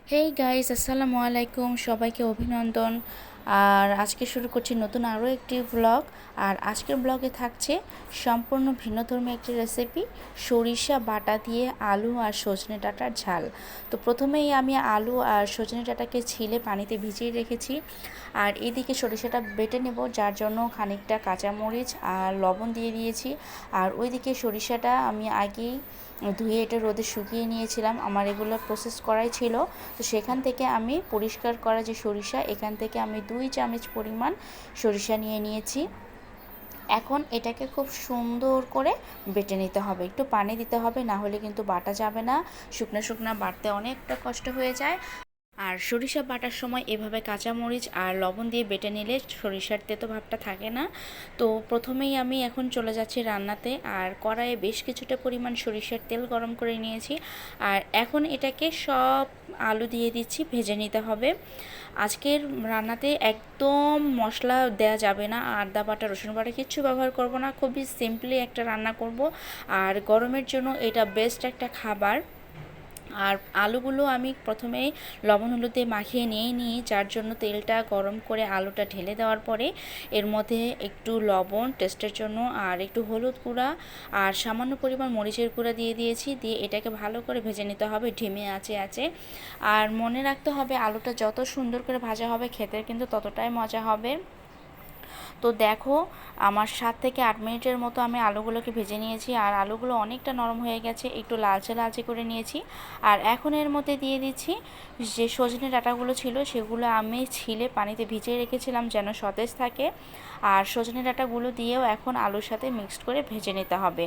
Hey guys, আসসালামু আলাইকুম। সবাইকে অভিনন্দন। আর আজকে শুরু করছি নতুন আরও একটি ব্লগ। আর আজকের ব্লগে থাকছে সম্পূর্ণ ভিন্নধর্মী একটি রেসিপি, সরিষা বাটা দিয়ে আলু আর সজনে ডাঁটার ঝাল। তো প্রথমেই আমি আলু আর সজনে ডাঁটাকে ছিলে পানিতে ভিজিয়ে রেখেছি। আর এদিকে সরিষাটা বেটে নেব, যার জন্য খানিকটা কাঁচামরিচ আর লবণ দিয়ে দিয়েছি। আর ওইদিকে সরিষাটা আমি আগেই ধুয়ে এটা রোদে শুকিয়ে নিয়েছিলাম, আমার এগুলো প্রসেস করাই ছিল। তো সেখান থেকে আমি পরিষ্কার করা যে সরিষা, এখান থেকে আমি 2 চামচ পরিমাণ সরিষা নিয়ে নিয়েছি। এখন এটাকে খুব সুন্দর করে বেটে নিতে হবে, একটু পানি দিতে হবে, না হলে কিন্তু বাটা যাবে না। শুকনো শুকনো বাটতে অনেকটা কষ্ট হয়ে যায়। আর সরিষা বাটার সময় এভাবে কাঁচামরিচ আর লবণ দিয়ে বেটে নিলে সরিষার তেতো ভাবটা থাকে না। তো প্রথমেই আমি এখন চলে যাচ্ছি রান্নাতে। আর কড়াইয়ে বেশ কিছুটা পরিমাণ সরিষার তেল গরম করে নিয়েছি। আর এখন এটাকে সব আলু দিয়ে দিচ্ছি, ভেজে নিতে হবে। আজকের রান্নাতে একদম মশলা দেয়া যাবে না, আদা বাটা রসুন বাটা কিচ্ছু ব্যবহার করব না, খুবই সিম্পলি একটা রান্না করব। আর গরমের জন্য এটা বেস্ট একটা খাবার। আর আলুগুলো আমি প্রথমেই লবণ হলুদ দিয়ে মাখিয়ে নিই, যার জন্য তেলটা গরম করে আলুটা ঢেলে দেওয়ার পরে এর মধ্যে একটু লবণ টেস্টের জন্য আর একটু হলুদ গুঁড়া আর সামান্য পরিমাণ মরিচের গুঁড়া দিয়ে দিয়েছি। দিয়ে এটাকে ভালো করে ভেজে নিতে হবে ঢিমে আছে। আর মনে রাখতে হবে, আলুটা যত সুন্দর করে ভাজা হবে খেতে কিন্তু ততটাই মজা হবে। তো দেখো, আমার 7 থেকে 8 মিনিটের মতো আমি আলুগুলোকে ভেজে নিয়েছি। আর আলুগুলো অনেকটা নরম হয়ে গেছে, একটু লালচে লালচে করে নিয়েছি। আর এখন এর মধ্যে দিয়ে দিচ্ছি যে সজনে ডাঁটাগুলো ছিল, সেগুলো আমি ছিলে পানিতে ভিজিয়ে রেখেছিলাম যেন সতেজ থাকে। আর সজনে ডাঁটাগুলো দিয়েও এখন আলুর সাথে মিক্সড করে ভেজে নিতে হবে।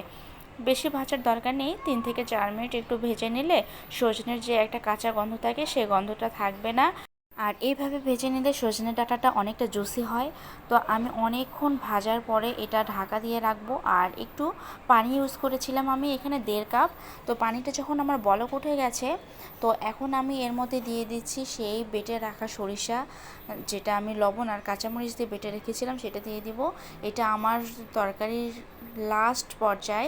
বেশি ভাজার দরকার নেই, 3 থেকে 4 মিনিট একটু ভেজে নিলে সজনের যে একটা কাঁচা গন্ধ থাকে সেই গন্ধটা থাকবে না। আর এইভাবে ভেজে নিলে সজনে ডাঁটাটা অনেকটা জুসি হয়। তো আমি অনেকক্ষণ ভাজার পরে এটা ঢাকা দিয়ে রাখবো। আর একটু পানি ইউজ করেছিলাম আমি এখানে 1.5 কাপ। তো পানিটা যখন আমার বলক উঠে গেছে, তো এখন আমি এর মধ্যে দিয়ে দিচ্ছি সেই বেটে রাখা সরিষা, যেটা আমি লবণ আর কাঁচামরিচ দিয়ে বেটে রেখেছিলাম, সেটা দিয়ে দিব। এটা আমার তরকারির লাস্ট পর্যায়ে।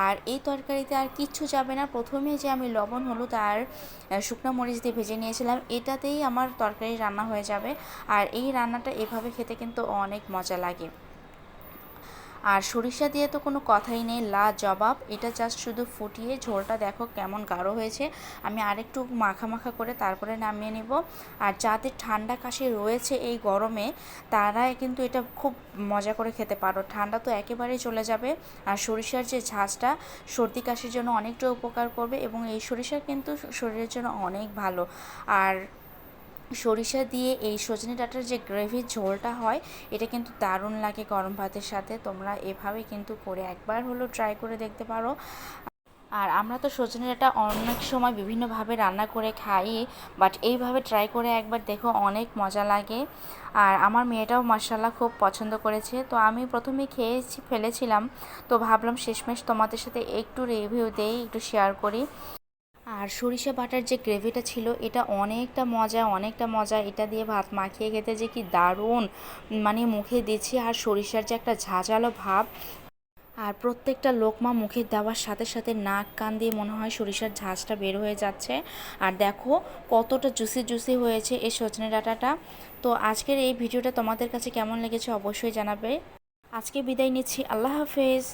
আর এই তরকারিতে আর কিচ্ছু যাবে না, প্রথমে যে আমি লবণ হলুদ আর শুকনো মরিচ দিয়ে ভেজে নিয়েছিলাম, এটাতেই আমার তরকারি রান্না হয়ে যাবে। আর এই রান্নাটা এভাবে খেতে কিন্তু অনেক মজা লাগে। আর সরিষা দিয়ে তো কোনো কথাই নেই, জবাব। এটা জাস্ট শুধু ফুটিয়ে ঝোলটা দেখো কেমন গাঢ় হয়েছে। আমি আরেকটু মাখা মাখা করে তারপরে নামিয়ে নেব। আর যাদের ঠান্ডা কাশি রয়েছে এই গরমে, তারা কিন্তু এটা খুব মজা করে খেতে পারো, ঠান্ডা তো একেবারেই চলে যাবে। আর সরিষার যে ঝাঁজটা সর্দি কাশির জন্য অনেকটা উপকার করবে, এবং এই সরিষা কিন্তু শরীরের জন্য অনেক ভালো। আর সরিষা দিয়ে এই সজনে ডাঁটার যে গ্রেভির ঝোলটা হয়, এটা কিন্তু দারুণ লাগে গরম ভাতের সাথে। তোমরা এভাবে কিন্তু করে একবার হলো ট্রাই করে দেখতে পারো। আর আমরা তো সজনে ডাঁটা অনেক সময় বিভিন্নভাবে রান্না করে খাই, বাট এইভাবে ট্রাই করে একবার দেখো, অনেক মজা লাগে। আর আমার মেয়েটাও মাশাআল্লাহ খুব পছন্দ করেছে। তো আমি প্রথমে খেয়েছি ফেলেছিলাম, তো ভাবলাম শেষমেশ তোমাদের সাথে একটু রিভিউ দেই, একটু শেয়ার করি। আর সরিষা বাটার যে গ্রেভিটা ছিল, এটা অনেকটা মজা। এটা দিয়ে ভাত মাখিয়ে খেতে যে কি দারুণ, মানে মুখে দিচ্ছি আর সরিষার যে একটা ঝাঁঝালো ভাব। আর প্রত্যেকটা লোকমা মুখে দেওয়ার সাথে সাথে নাক কান দিয়ে মনে হয় সরিষার ঝাঁঝটা বের হয়ে যাচ্ছে। আর দেখো কতটা জুসি জুসি হয়েছে এই সজনে ডাঁটাটা। তো আজকের এই ভিডিওটা তোমাদের কাছে কেমন লেগেছে অবশ্যই জানাবে। আজকে বিদায় নিচ্ছি, আল্লাহ হাফেজ।